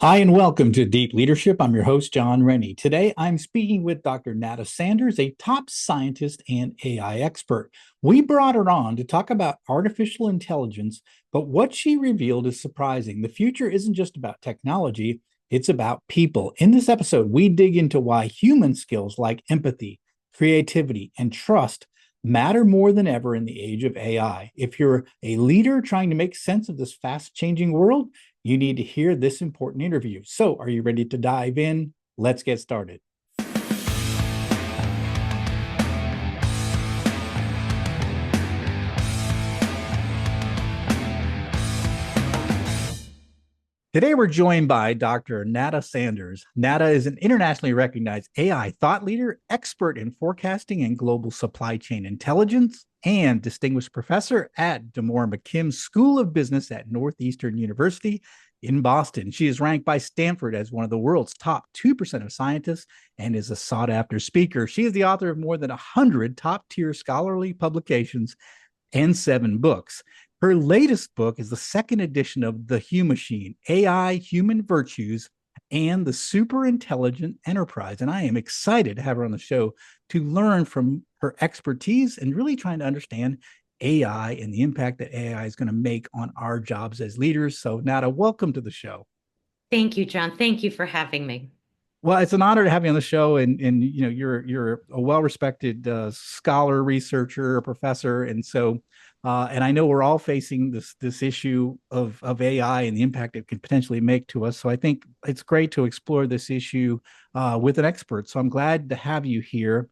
Hi, and welcome to Deep Leadership. I'm your host, John Rennie. Today, I'm speaking with Dr. Nada Sanders, a top scientist and AI expert. We brought her on to talk about artificial intelligence, but what she revealed is surprising. The future isn't just about technology, it's about people. In this episode, we dig into why human skills like empathy, creativity, and trust matter more than ever in the age of AI. If you're a leader trying to make sense of this fast changing world, you need to hear this important interview. So, are you ready to dive in? Let's get started. Today, we're joined by Dr. Nada Sanders. Nada is an internationally recognized AI thought leader, expert in forecasting and global supply chain intelligence, and distinguished professor at DeMore McKim School of Business at Northeastern University in Boston. She is ranked by Stanford as one of the world's top 2% of scientists and is a sought after speaker. She is the author of more than 100 top tier scholarly publications and 7 books. Her latest book is the second edition of The Humachine, AI, Human Virtues, and the Superintelligent Enterprise. And I am excited to have her on the show to learn from her expertise and really trying to understand AI and the impact that AI is going to make on our jobs as leaders. So, Nada, welcome to the show. Thank you, John. Thank you for having me. Well, it's an honor to have you on the show, and you're a well-respected scholar, researcher, a professor, and so and I know we're all facing this issue of AI and the impact it could potentially make to us. So I think it's great to explore this issue with an expert. So I'm glad to have you here.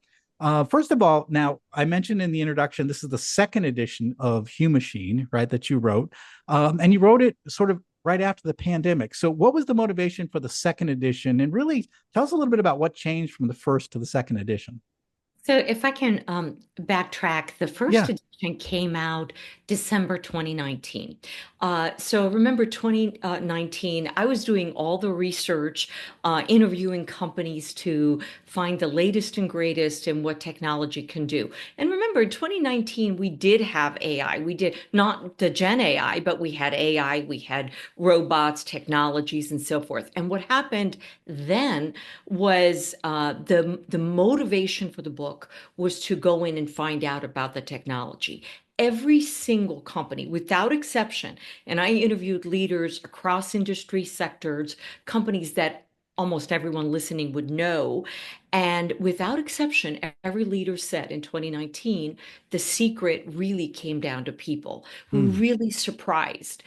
First of all, now I mentioned in the introduction, this is the second edition of Humachine, right, that you wrote, and you wrote it sort of right after the pandemic. So, what was the motivation for the second edition? And really tell us a little bit about what changed from the first to the second edition. So, if I can backtrack, the Yeah. first edition came out December 2019. So, remember 2019, I was doing all the research, interviewing companies to find the latest and greatest in what technology can do. And remember, in 2019, we did have AI. We did not the Gen AI, but we had AI, we had robots, technologies, and so forth. And what happened then was the motivation for the book was to go in and find out about the technology. Every single company, without exception, and I interviewed leaders across industry sectors, companies that almost everyone listening would know. And without exception, every leader said in 2019, the secret really came down to people who Hmm. really surprised.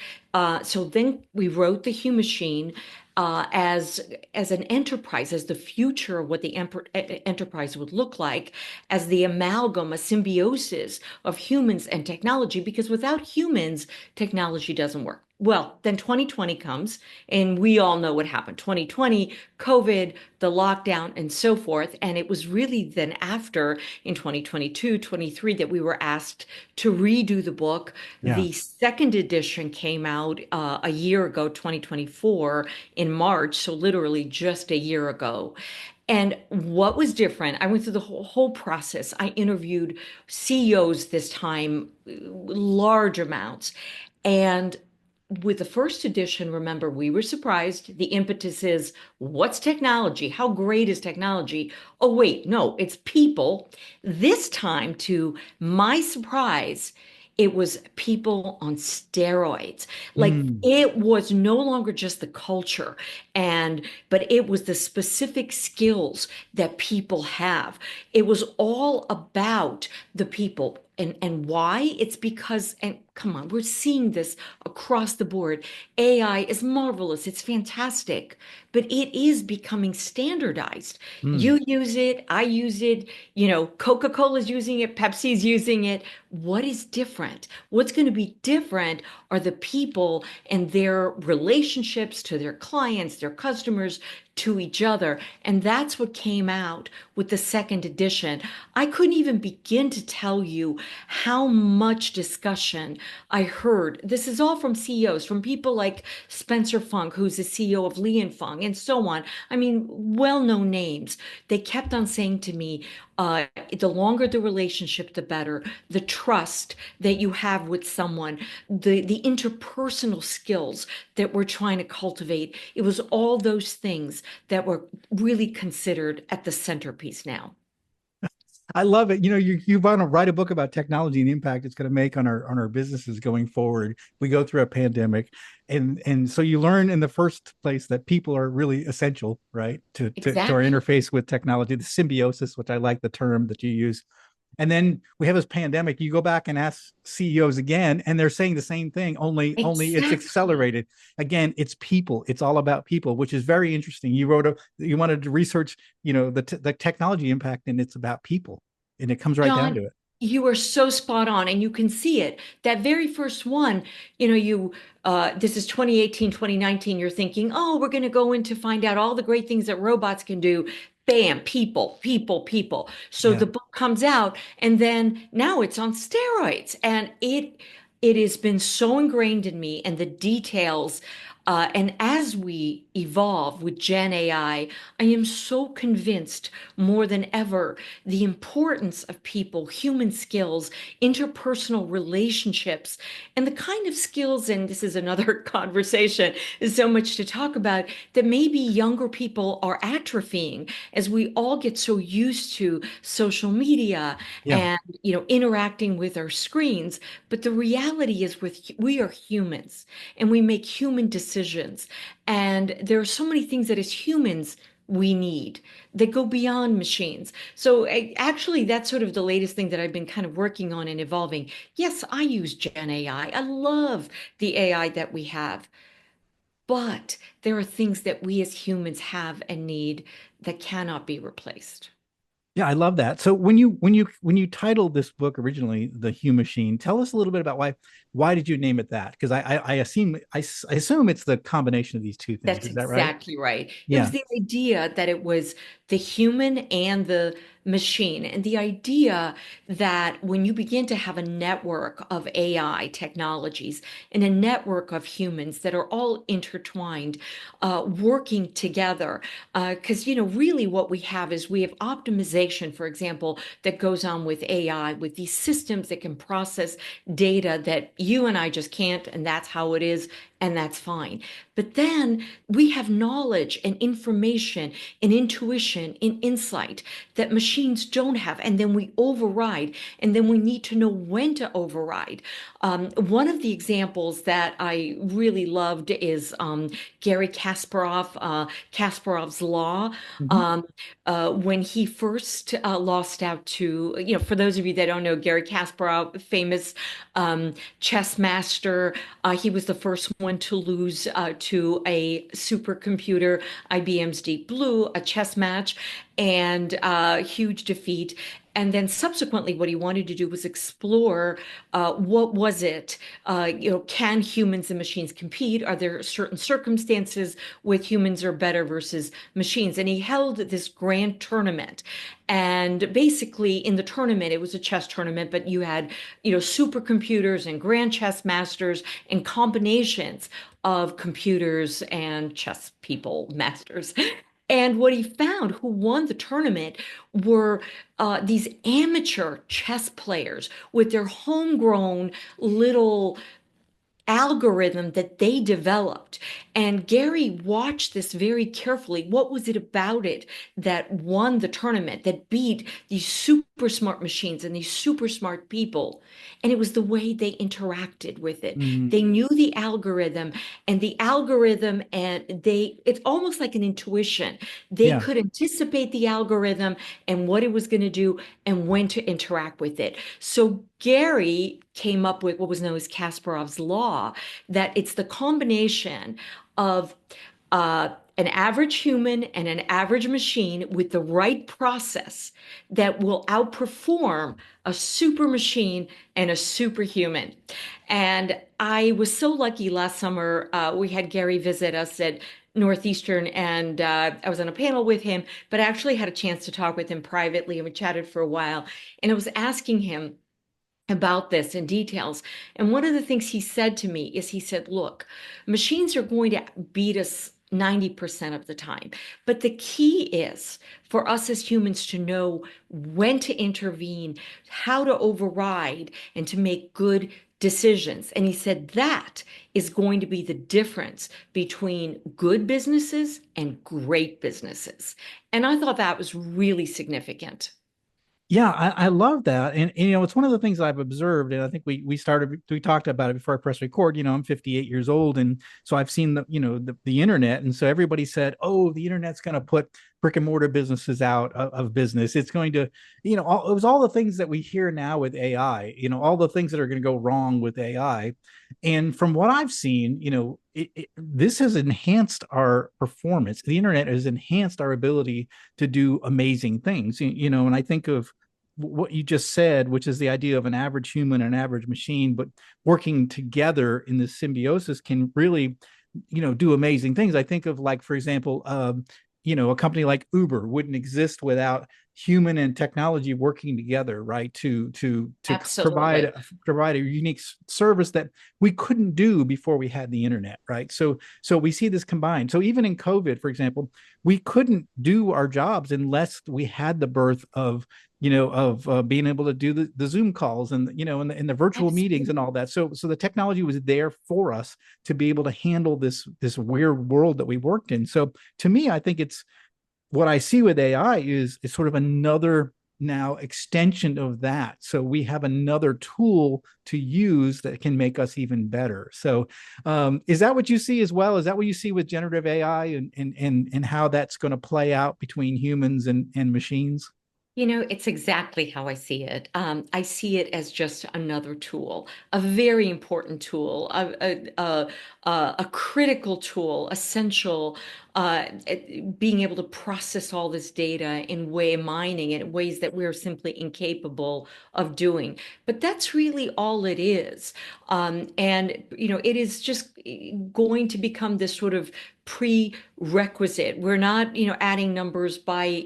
So then we wrote The Humachine as an enterprise, as the future of what the enterprise would look like, as the amalgam, a symbiosis of humans and technology, because without humans, technology doesn't work. Well, then 2020 comes, and we all know what happened. 2020, COVID, the lockdown, and so forth. And it was really then after in 2022, 23 that we were asked to redo the book. Yeah. The second edition came out a year ago, 2024, in March, so literally just a year ago. And what was different, I went through the whole process. I interviewed CEOs this time, large amounts. And with the first edition, remember, we were surprised. The impetus is what's technology? How great is technology? Oh, wait, no, it's people. This time, to my surprise, it was people on steroids. Like Hmm. it was no longer just the culture but it was the specific skills that people have. It was all about the people. And why? It's because, and come on, we're seeing this across the board. AI is marvelous, it's fantastic, but it is becoming standardized. Hmm. You use it, I use it, Coca-Cola's using it, Pepsi's using it. What is different? What's going to be different are the people and their relationships to their clients, their customers, to each other. And that's what came out with the second edition. I couldn't even begin to tell you how much discussion I heard this is all from CEOs, from people like Spencer Funk, who's the CEO of Li and Fung, and so on. I mean, well-known names. They kept on saying to me, the longer the relationship, the better. The trust that you have with someone, the interpersonal skills that we're trying to cultivate. It was all those things that were really considered at the centerpiece now. I love it. You want to write a book about technology and the impact it's going to make on our businesses going forward. We go through a pandemic, and so you learn in the first place that people are really essential, right, to our Exactly. interface with technology, the symbiosis, which I like the term that you use. And then we have this pandemic. You go back and ask CEOs again, and they're saying the same thing. Only it's Exactly. accelerated. Again, it's people. It's all about people, which is very interesting. You wanted to research, the technology impact, and it's about people, and it comes right down John, to it. you are so spot on, and you can see it. That very first one, this is 2018, 2019. You're thinking, oh, we're going to go in to find out all the great things that robots can do. Bam, people, people, people. So Yeah. the book comes out, and then now it's on steroids, and it has been so ingrained in me, and the details. And as we evolve with Gen I am so convinced more than ever the importance of people, human skills, interpersonal relationships, and the kind of skills, and this is another conversation, is so much to talk about, that maybe younger people are atrophying as we all get so used to social media Yeah. and interacting with our screens. But the reality is we are humans and we make human decisions. And there are so many things that as humans we need that go beyond machines. So actually, that's sort of the latest thing that I've been kind of working on and evolving. Yes, I use Gen AI. I love the AI that we have, but there are things that we as humans have and need that cannot be replaced. Yeah, I love that. So when you titled this book originally, The Humachine, tell us a little bit about why did you name it that? Because I assume it's the combination of these two things. That's Is that right? exactly right. It was Yeah. the idea that it was the human and the machine, and the idea that when you begin to have a network of AI technologies and a network of humans that are all intertwined, working together, because really what we have is we have optimization, for example, that goes on with AI, with these systems that can process data that you and I just can't, and that's how it is, and that's fine. But then we have knowledge and information and intuition and insight that machines don't have. And then we override. And then we need to know when to override. One of the examples that I really loved is Gary Kasparov's law. Mhm. Um, when he first lost out to, for those of you that don't know, Gary Kasparov, famous chess master, he was the first one to lose to a supercomputer, IBM's Deep Blue, a chess match, and huge defeat. And then subsequently, what he wanted to do was explore what was it? Can humans and machines compete? Are there certain circumstances with humans are better versus machines? And he held this grand tournament. And basically, in the tournament, it was a chess tournament, but you had, supercomputers and grand chess masters and combinations of computers and chess people, masters. And what he found, who won the tournament, were these amateur chess players with their homegrown little algorithm that they developed. And Gary watched this very carefully. What was it about it that won the tournament, that beat these super smart machines and these super smart people? And it was the way they interacted with it. Mhm. They knew the algorithm, and it's almost like an intuition. They Yeah. could anticipate the algorithm and what it was going to do and when to interact with it. So Gary came up with what was known as Kasparov's law, that it's the combination of an average human and an average machine with the right process that will outperform a super machine and a superhuman. And I was so lucky last summer, we had Gary visit us at Northeastern, and I was on a panel with him, but I actually had a chance to talk with him privately, and we chatted for a while. And I was asking him, about this in details. And one of the things he said to me is he said, look, machines are going to beat us 90% of the time. But the key is for us as humans to know when to intervene, how to override, and to make good decisions. And he said that is going to be the difference between good businesses and great businesses. And I thought that was really significant. Yeah, I love that. And you know, it's one of the things I've observed. And I think we talked about it before I press record. You know, I'm 58 years old. And so I've seen the internet. And so everybody said, oh, the internet's going to put brick and mortar businesses out of business. It's going to, it was all the things that we hear now with AI, all the things that are going to go wrong with AI. And from what I've seen, this has enhanced our performance. The internet has enhanced our ability to do amazing things. And I think of what you just said, which is the idea of an average human and an average machine, but working together in this symbiosis can really, do amazing things. I think of, like, for example, a company like Uber wouldn't exist without human and technology working together, right? To Absolutely. provide a unique service that we couldn't do before we had the internet, right? So we see this combined. So even in COVID, for example, we couldn't do our jobs unless we had the birth of being able to do the Zoom calls and and the virtual meetings and Absolutely. all that. So the technology was there for us to be able to handle this weird world that we worked in. So to me, I think it's what I see with AI is sort of another now extension of that. So we have another tool to use that can make us even better. So is that what you see as well? Is that what you see with generative AI and how that's going to play out between humans and machines? It's exactly how I see it. I see it as just another tool, a very important tool, a critical tool, essential, being able to process all this data in mining in ways that we're simply incapable of doing. But that's really all it is. And it is just going to become this sort of prerequisite. We're not, adding numbers by,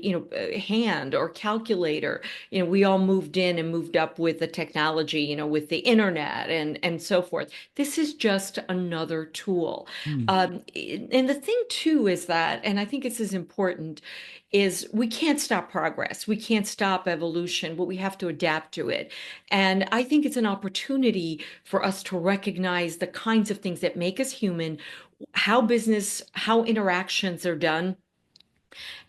hand or calculator. We all moved in and moved up with the technology, with the internet and so forth. This is just another tool. Hmm. And the thing too is that, and I think this is important, is we can't stop progress. We can't stop evolution, but we have to adapt to it. And I think it's an opportunity for us to recognize the kinds of things that make us human, how interactions are done,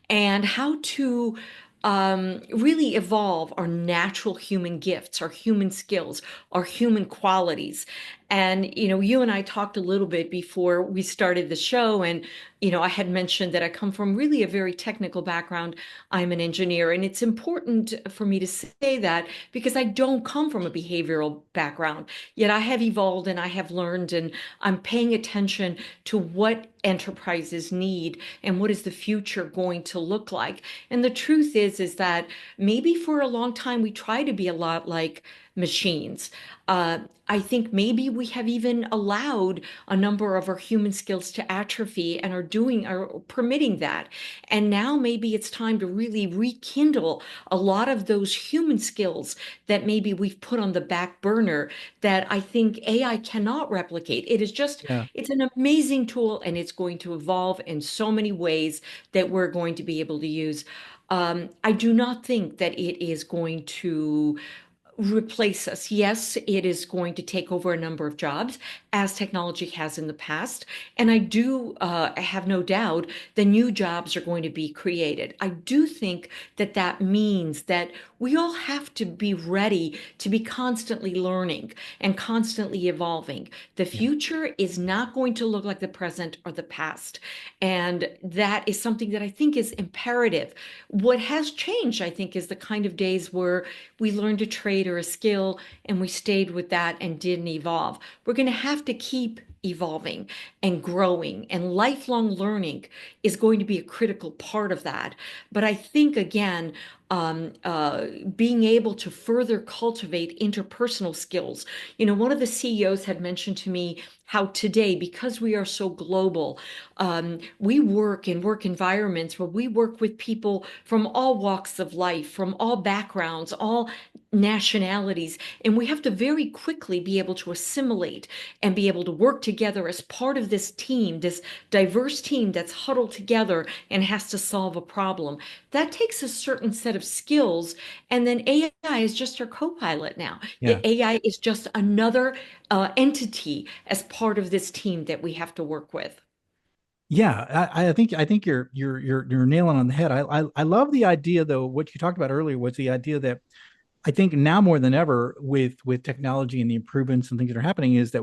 and how to really evolve our natural human gifts, our human skills, our human qualities. And, you and I talked a little bit before we started the show, and, I had mentioned that I come from really a very technical background. I'm an engineer, and it's important for me to say that because I don't come from a behavioral background, yet I have evolved and I have learned, and I'm paying attention to what enterprises need and what is the future going to look like. And the truth is that maybe for a long time we try to be a lot like machines. I think maybe we have even allowed a number of our human skills to atrophy and are permitting that. And now maybe it's time to really rekindle a lot of those human skills that maybe we've put on the back burner that I think AI cannot replicate. Yeah. It's an amazing tool, and it's going to evolve in so many ways that we're going to be able to use. I do not think that it is going to replace us. Yes, it is going to take over a number of jobs, as technology has in the past. And I do have no doubt the new jobs are going to be created. I do think that that means that we all have to be ready to be constantly learning and constantly evolving. The Yeah. future is not going to look like the present or the past. And that is something that I think is imperative. What has changed, I think, is the kind of days where we learned a trade or a skill and we stayed with that and didn't evolve. We're going to have to keep evolving and growing, and lifelong learning is going to be a critical part of that. But I think, again, being able to further cultivate interpersonal skills. One of the CEOs had mentioned to me how today, because we are so global, we work in work environments where we work with people from all walks of life, from all backgrounds, all nationalities, and we have to very quickly be able to assimilate and be able to work together as part of this team, this diverse team that's huddled together and has to solve a problem. That takes a certain set of skills, and then AI is just our co-pilot now. Yeah. AI is just another entity as part of this team that we have to work with. Yeah, I think you're nailing on the head. I love the idea though. What you talked about earlier was the idea that I think now more than ever with technology and the improvements and things that are happening is that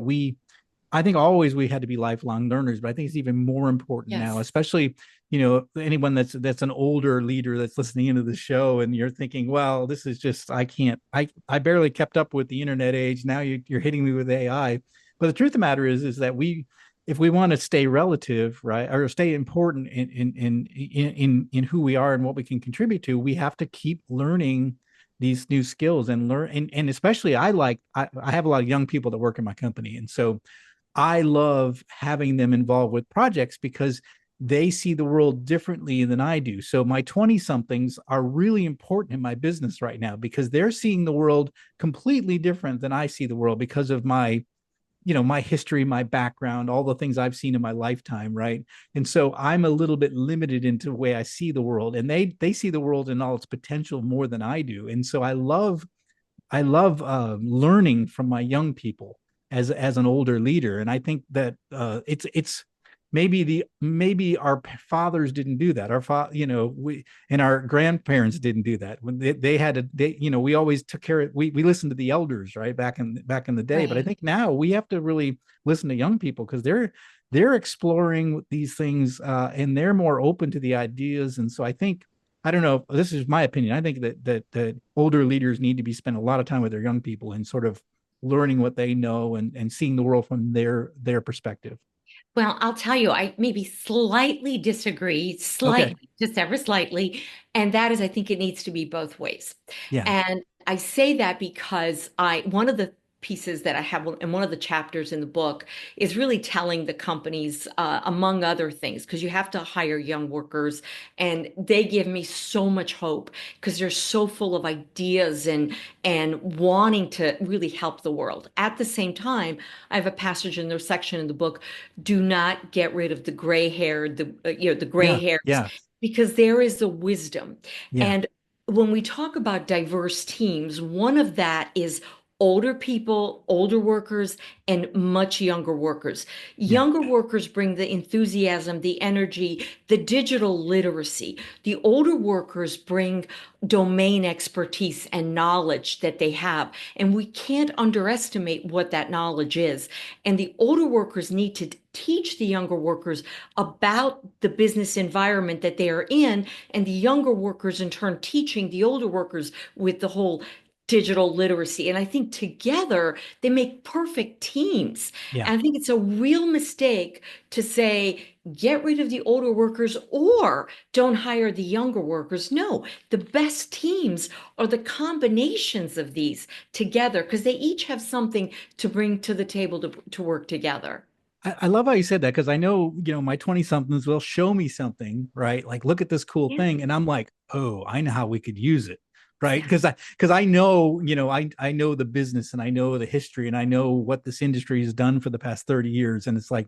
I think always we had to be lifelong learners, but I think it's even more important now, Yes. especially, anyone that's an older leader that's listening into the show and you're thinking, well, this is just, I can't, I barely kept up with the internet age. Now you're hitting me with AI. But the truth of the matter is that if we want to stay relative, right, or stay important in who we are and what we can contribute to, we have to keep learning these new skills and learn. And especially I have a lot of young people that work in my company. And so I love having them involved with projects because they see the world differently than I do. So my 20 somethings are really important in my business right now because they're seeing the world completely different than I see the world because of my history, my background, all the things I've seen in my lifetime, right? And so I'm a little bit limited into the way I see the world, and they see the world in all its potential more than I do. And so I love learning from my young people as an older leader, and I think that it's maybe our fathers didn't do that. We and our grandparents didn't do that when they had to. We always took care of. We listened to the elders, right, back in the day. But I Right. think now we have to really listen to young people because they're exploring these things and they're more open to the ideas. And so I don't know. This is my opinion. I think that older leaders need to be spend a lot of time with their young people and sort of learning what they know and seeing the world from their perspective. Well, I'll tell you, I maybe slightly disagree, Okay. slightly, just ever slightly. And that is, I think it needs to be both ways. Yeah. And I say that because one of the pieces that I have in one of the chapters in the book is really telling the companies, among other things, because you have to hire young workers, and they give me so much hope because they're so full of ideas and wanting to really help the world. At the same time, I have a passage in their section in the book, do not get rid of the gray hair, the gray Yeah. hairs, Yeah. because there is a wisdom. Yeah. And when we talk about diverse teams, one of that is older people, older workers, and much younger workers. Yeah. Younger workers bring the enthusiasm, the energy, the digital literacy. The older workers bring domain expertise and knowledge that they have. And we can't underestimate what that knowledge is. And the older workers need to teach the younger workers about the business environment that they are in, and the younger workers in turn teaching the older workers with the whole digital literacy. And I think together they make perfect teams. Yeah. And I think it's a real mistake to say, get rid of the older workers or don't hire the younger workers. No, the best teams are the combinations of these together because they each have something to bring to the table to work together. I love how you said that because I know, my 20 somethings will show me something, right? Like, look at this cool Yeah, thing. And I'm like, oh, I know how we could use it. Right. exactly. Because I know, I know the business and I know the history and I know what this industry has done for the past 30 years. And it's like,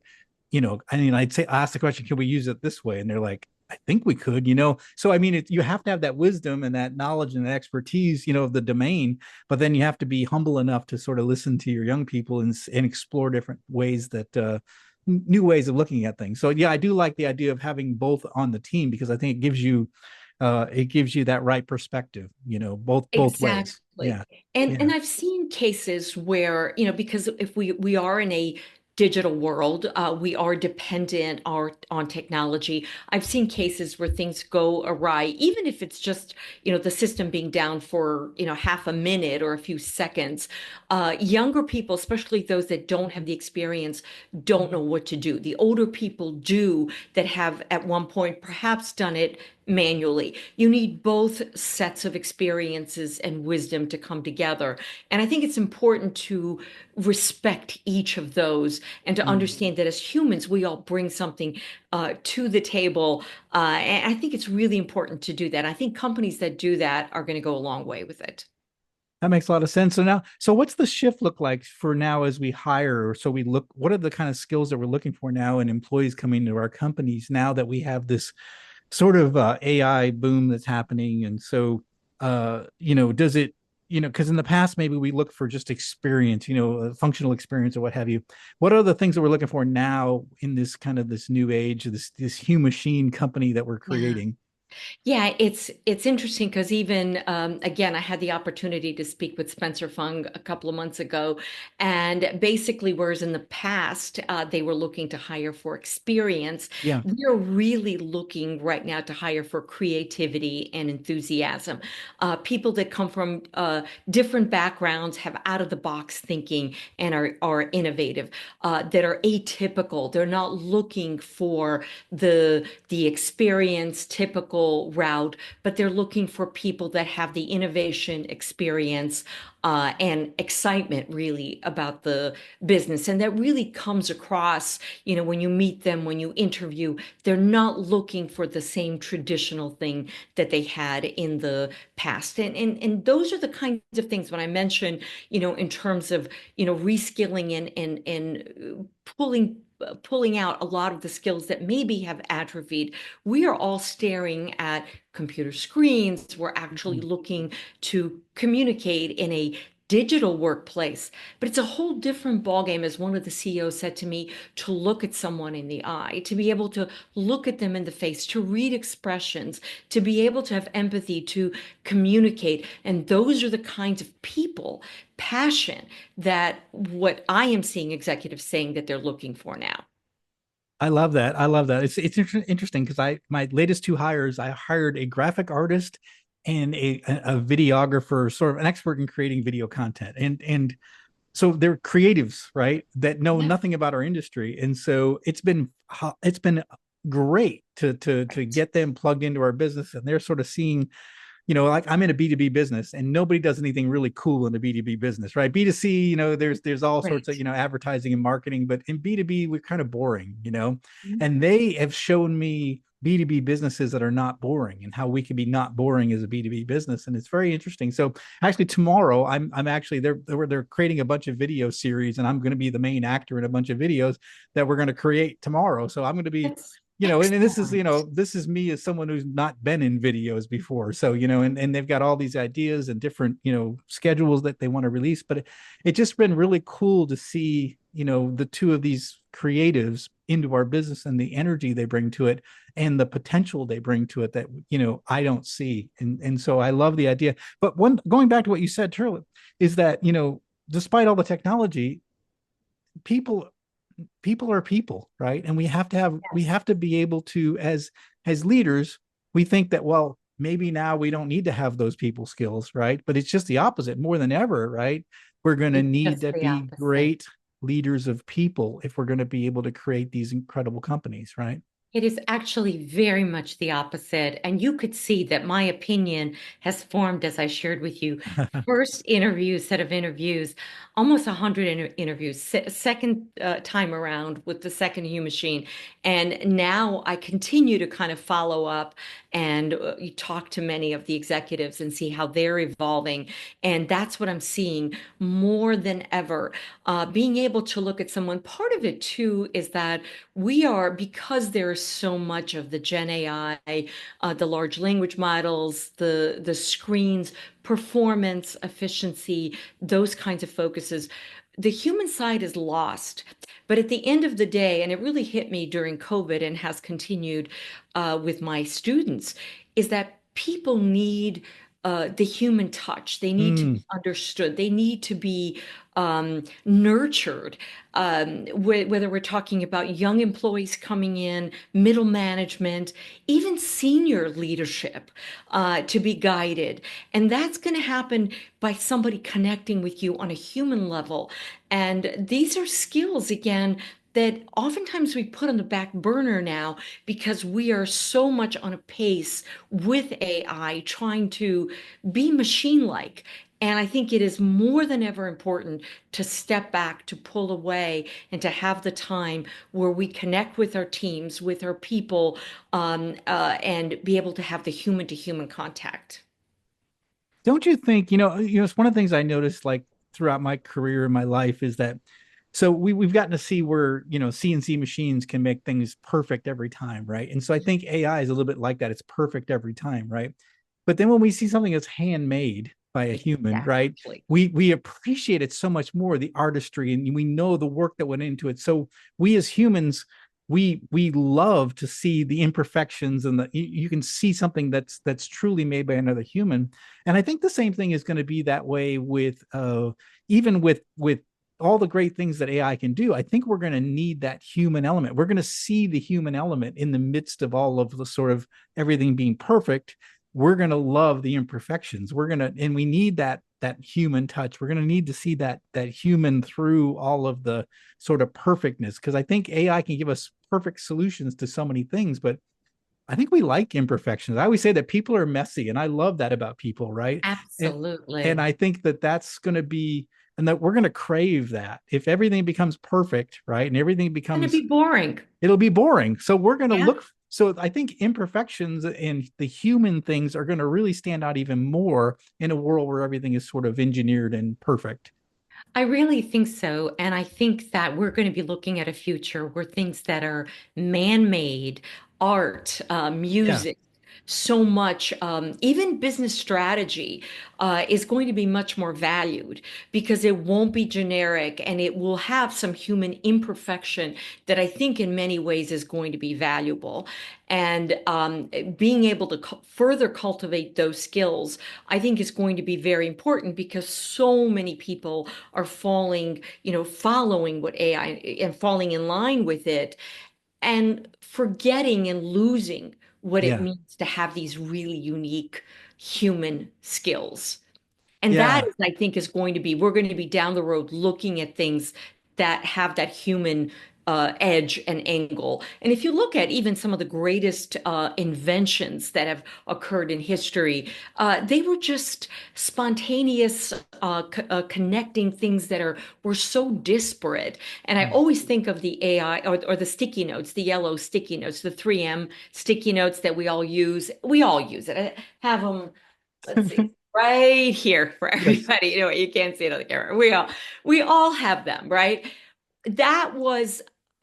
I mean, I ask the question, can we use it this way? And they're like, I think we could. So I mean, you have to have that wisdom and that knowledge and that expertise, of the domain, but then you have to be humble enough to sort of listen to your young people and explore different ways new ways of looking at things. So yeah, I do like the idea of having both on the team because I think it gives you that right perspective, both ways. Exactly. Yeah. And Yeah. I've seen cases where, because if we are in a digital world, we are dependent on technology. I've seen cases where things go awry, even if it's just, the system being down for, half a minute or a few seconds. Younger people, especially those that don't have the experience, don't know what to do. The older people do, that have at one point perhaps done it manually. You need both sets of experiences and wisdom to come together. And I think it's important to respect each of those and to Mm. understand that as humans, we all bring something to the table. And I think it's really important to do that. I think companies that do that are going to go a long way with it. That makes a lot of sense. So now, so what's the shift look like for now as we hire? So we look, what are the kind of skills that we're looking for now in employees coming to our companies now that we have this sort of AI boom that's happening? And so, does it, because in the past maybe we look for just experience, functional experience or what have you. What are the things that we're looking for now in this kind of this new age, this Humachine company that we're Yeah. creating? Yeah, it's interesting because even again, I had the opportunity to speak with Spencer Fung a couple of months ago, and basically, whereas in the past they were looking to hire for experience, Yeah. we're really looking right now to hire for creativity and enthusiasm. People that come from different backgrounds, have out of the box thinking, and are innovative, that are atypical. They're not looking for the experience typical route, but they're looking for people that have the innovation experience and excitement really about the business. And that really comes across, when you meet them, when you interview, they're not looking for the same traditional thing that they had in the past. And those are the kinds of things when I mention, in terms of, reskilling and pulling out a lot of the skills that maybe have atrophied. We are all staring at computer screens. We're actually Mhm. looking to communicate in a digital workplace, but it's a whole different ballgame, as one of the CEOs said to me, to look at someone in the eye, to be able to look at them in the face, to read expressions, to be able to have empathy, to communicate. And those are the kinds of people, passion, that what I am seeing executives saying that they're looking for now. I love that. I love that. It's interesting because my latest two hires, I hired a graphic artist and a videographer, sort of an expert in creating video content. And so they're creatives, right? That know Yeah, nothing about our industry. And so it's been great to right. get them plugged into our business, and they're sort of seeing, like I'm in a B2B business and nobody does anything really cool in a B2B business, right? B2C, there's all sorts of, Right. advertising and marketing, but in B2B, we're kind of boring. Mhm. And they have shown me B2B businesses that are not boring and how we can be not boring as a B2B business. And it's very interesting. So actually tomorrow I'm actually they're creating a bunch of video series and I'm going to be the main actor in a bunch of videos that we're going to create tomorrow. So I'm going to be That's and this is excellent. this is me as someone who's not been in videos before, so and they've got all these ideas and different schedules that they want to release, but it just been really cool to see the two of these creatives into our business and the energy they bring to it and the potential they bring to it that I don't see, and so I love the idea. But one going back to what you said, Turley, is that despite all the technology, people people are people, right? And we Yes. have to be able to, as leaders, we think that, well, maybe now we don't need to have those people skills, right? But it's just the opposite more than ever, right? We're going to It's need just to the be opposite. great leaders of people if we're going to be able to create these incredible companies, right? It is actually very much the opposite. And you could see that my opinion has formed, as I shared with you. First set of interviews, almost 100 interviews, second time around with the second Humachine. And now I continue to kind of follow up and you talk to many of the executives and see how they're evolving. And that's what I'm seeing more than ever. Being able to look at someone, part of it too is that we are, because there's so much of the Gen AI, the large language models, the screens, performance, efficiency, those kinds of focuses, the human side is lost. But at the end of the day, and it really hit me during COVID and has continued with my students, is that people need the human touch. They need to Mm, be understood. They need to be nurtured. Whether we're talking about young employees coming in, middle management, even senior leadership, to be guided. And that's going to happen by somebody connecting with you on a human level. And these are skills, again, that oftentimes we put on the back burner now because we are so much on a pace with AI trying to be machine-like. And I think it is more than ever important to step back, to pull away, and to have the time where we connect with our teams, with our people, and be able to have the human to human contact. Don't you think, it's one of the things I noticed like throughout my career and my life is that so we've gotten to see where, CNC machines can make things perfect every time, right? And so I think AI is a little bit like that. It's perfect every time, right? But then when we see something that's handmade by a human, right? Exactly. We appreciate it so much more, the artistry, and we know the work that went into it. So we as humans, we love to see the imperfections and you can see something that's truly made by another human. And I think the same thing is going to be that way with even with all the great things that AI can do. I think we're going to need that human element. We're going to see the human element in the midst of all of the sort of everything being perfect. We're going to love the imperfections. And we need that human touch. We're going to need to see that human through all of the sort of perfectness, because I think AI can give us perfect solutions to so many things, but I think we like imperfections. I always say that people are messy, and I love that about people, right? And and Absolutely. I think that that's going to be, and that we're going to crave that. If everything becomes perfect, right, and everything It's going to becomes, be boring. it'll be boring. So we're going to Yeah. look. So I think imperfections and the human things are going to really stand out even more in a world where everything is sort of engineered and perfect. I really think so. And I think that we're going to be looking at a future where things that are man-made, art, Yeah, music, so much, even business strategy, is going to be much more valued because it won't be generic and it will have some human imperfection that I think in many ways is going to be valuable. And being able to further cultivate those skills, I think is going to be very important because so many people are falling, following what AI and falling in line with it and forgetting and losing what it yeah, means to have these really unique human skills. And that yeah, is, I think, is going to be, we're going to be down the road looking at things that have that human edge and angle. And if you look at even some of the greatest inventions that have occurred in history, they were just spontaneous connecting things that were so disparate. And I always think of the AI or the sticky notes, the yellow sticky notes, the 3M sticky notes that we all use. We all use it. I have them. Let's see, right here for yes, everybody. You can't see it on the camera. We all have them, right? That was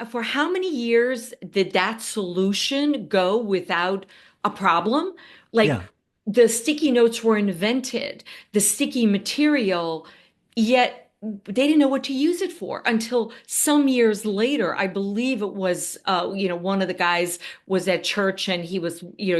for how many years did that solution go without a problem? Like yeah, the sticky notes were invented, the sticky material, yet they didn't know what to use it for until some years later. I believe it was, one of the guys was at church and he was, he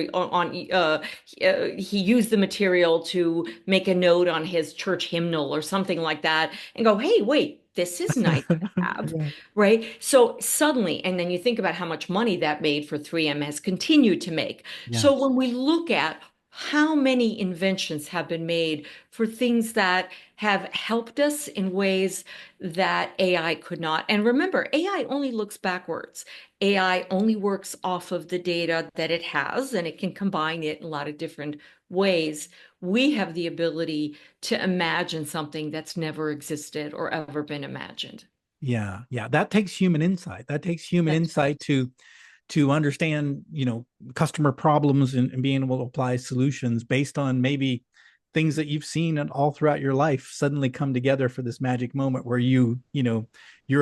used the material to make a note on his church hymnal or something like that and go, hey, wait, this is nice to have, yeah, right? So suddenly, and then you think about how much money that made for 3M has continued to make. So yes. when we look at how many inventions have been made for things that have helped us in ways that AI could not. And remember, AI only looks backwards. AI only works off of the data that it has, and it can combine it in a lot of different ways. We have the ability to imagine something that's never existed or ever been imagined. Yeah, yeah, that takes human insight. That takes human That's right. insight to understand, customer problems and being able to apply solutions based on maybe things that you've seen and all throughout your life suddenly come together for this magic moment where you're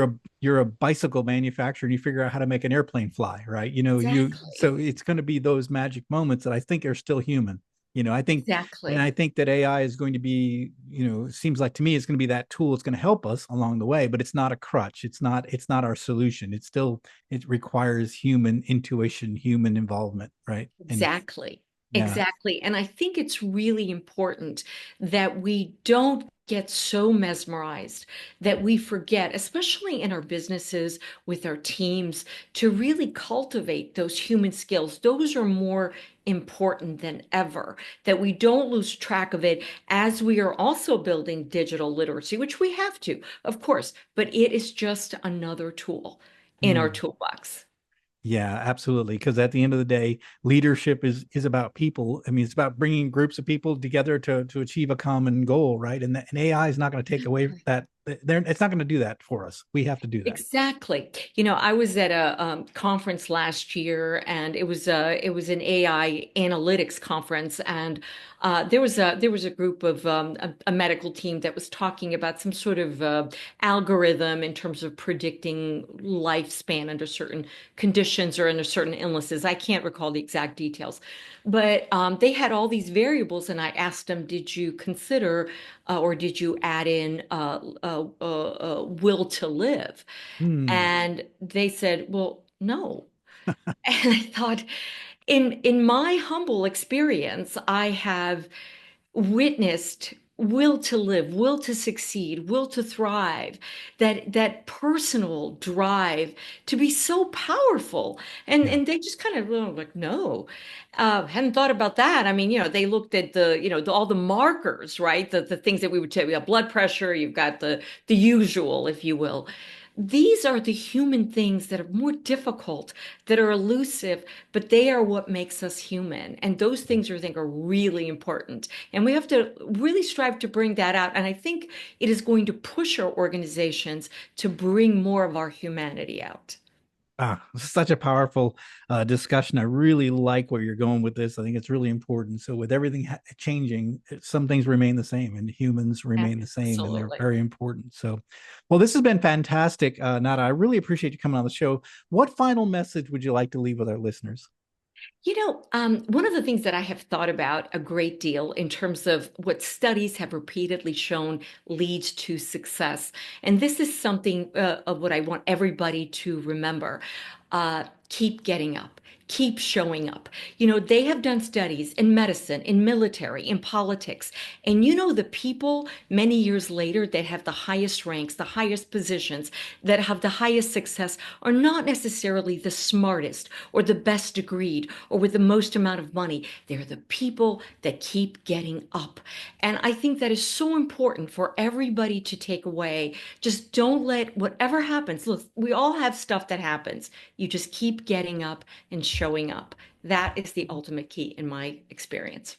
a bicycle manufacturer and you figure out how to make an airplane fly, right? Exactly. So it's going to be those magic moments that I think are still human. I think, and Exactly. I think that AI is going to be, it seems like to me it's going to be that tool. It's going to help us along the way, but it's not a crutch. It's not our solution. It requires human intuition, human involvement, right? And Exactly. yeah, Exactly. And I think it's really important that we don't get so mesmerized that we forget, especially in our businesses with our teams, to really cultivate those human skills. Those are more important than ever, that we don't lose track of it as we are also building digital literacy, which we have to, of course, but it is just another tool in our mm, toolbox. Yeah, absolutely. Because at the end of the day, leadership is about people. I mean, it's about bringing groups of people together to achieve a common goal, right? And AI is not going to take away that. It's not going to do that for us. We have to do that. Exactly. I was at a conference last year, and it was an AI analytics conference, and there was a group of a medical team that was talking about some sort of algorithm in terms of predicting lifespan under certain conditions or under certain illnesses. I can't recall the exact details, but they had all these variables, and I asked them, "Did you consider or did you add in will to live?" Hmm. And they said, well, no. And I thought, in my humble experience, I have witnessed will to live, will to succeed, will to thrive, that personal drive to be so powerful. And Yeah. and they just kind of were like, no, hadn't thought about that. I mean, they looked at all the markers, right? The things that we would tell you, blood pressure, you've got the usual, if you will. These are the human things that are more difficult, that are elusive, but they are what makes us human. And those things I think are really important. And we have to really strive to bring that out. And I think it is going to push our organizations to bring more of our humanity out. Such a powerful discussion. I really like where you're going with this. I think it's really important. So, with everything changing, some things remain the same, and humans remain the same, and they're Absolutely. very important. So, well, this has been fantastic, Nada. I really appreciate you coming on the show. What final message would you like to leave with our listeners? One of the things that I have thought about a great deal in terms of what studies have repeatedly shown leads to success, and this is something of what I want everybody to remember. Keep getting up. Keep showing up. They have done studies in medicine, in military, in politics, and the people many years later that have the highest ranks, the highest positions, that have the highest success are not necessarily the smartest or the best degreed or with the most amount of money. They're the people that keep getting up. And I think that is so important for everybody to take away. Just don't let whatever happens. Look, we all have stuff that happens. You just keep getting up and showing up. That is the ultimate key in my experience.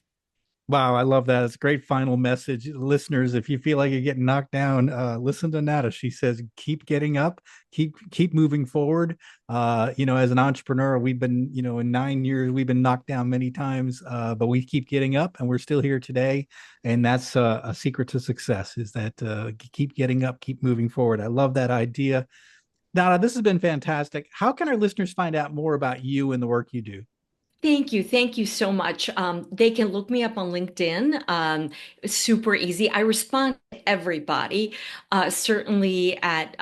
Wow, I love that. It's a great final message. Listeners, if you feel like you're getting knocked down, listen to Nada. She says, keep getting up, keep moving forward. As an entrepreneur, we've been, in 9 years, we've been knocked down many times, but we keep getting up and we're still here today. And that's a secret to success is that keep getting up, keep moving forward. I love that idea. Nada, this has been fantastic. How can our listeners find out more about you and the work you do? Thank you. Thank you so much. They can look me up on LinkedIn. It's super easy. I respond to everybody, certainly at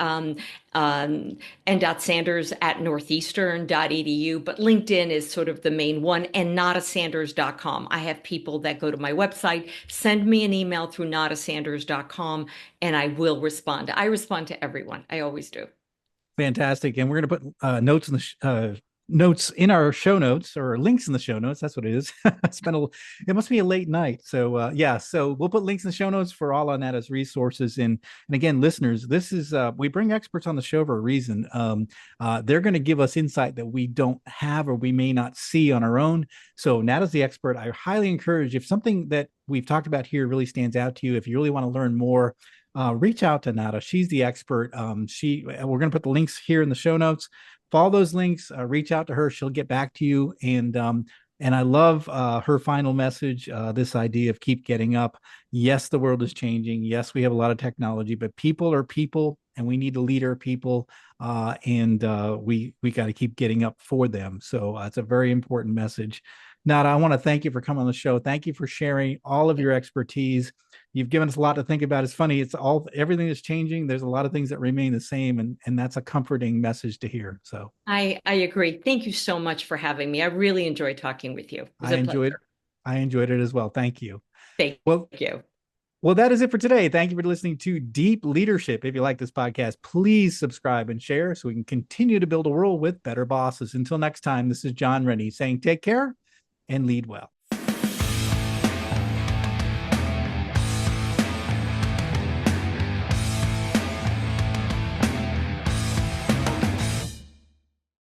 n.sanders at northeastern.edu, but LinkedIn is sort of the main one, and notasanders.com. I have people that go to my website, send me an email through notasanders.com, and I will respond. I respond to everyone. I always do. Fantastic. And we're going to put notes in our show notes or links in the show notes. That's what it is. It must be a late night. So yeah, so we'll put links in the show notes for all on that as resources. And again, listeners, this is we bring experts on the show for a reason. They're going to give us insight that we don't have or we may not see on our own. So Nata's the expert. I highly encourage if something that we've talked about here really stands out to you, if you really want to learn more, reach out to Nada. She's the expert. We're going to put the links here in the show notes. Follow those links. Reach out to her. She'll get back to you. And I love her final message. This idea of keep getting up. Yes, the world is changing. Yes, we have a lot of technology, but people are people, and we need to lead our people. And we got to keep getting up for them. So it's a very important message. Nada, I want to thank you for coming on the show. Thank you for sharing all of your expertise. You've given us a lot to think about. It's funny. Everything is changing. There's a lot of things that remain the same. And that's a comforting message to hear. So I agree. Thank you so much for having me. I really enjoyed talking with you. It was I a enjoyed, pleasure. I enjoyed it as well. Thank you. Thank Well, you. well, that is it for today. Thank you for listening to Deep Leadership. If you like this podcast, please subscribe and share so we can continue to build a world with better bosses. Until next time, this is John Rennie saying take care and lead well.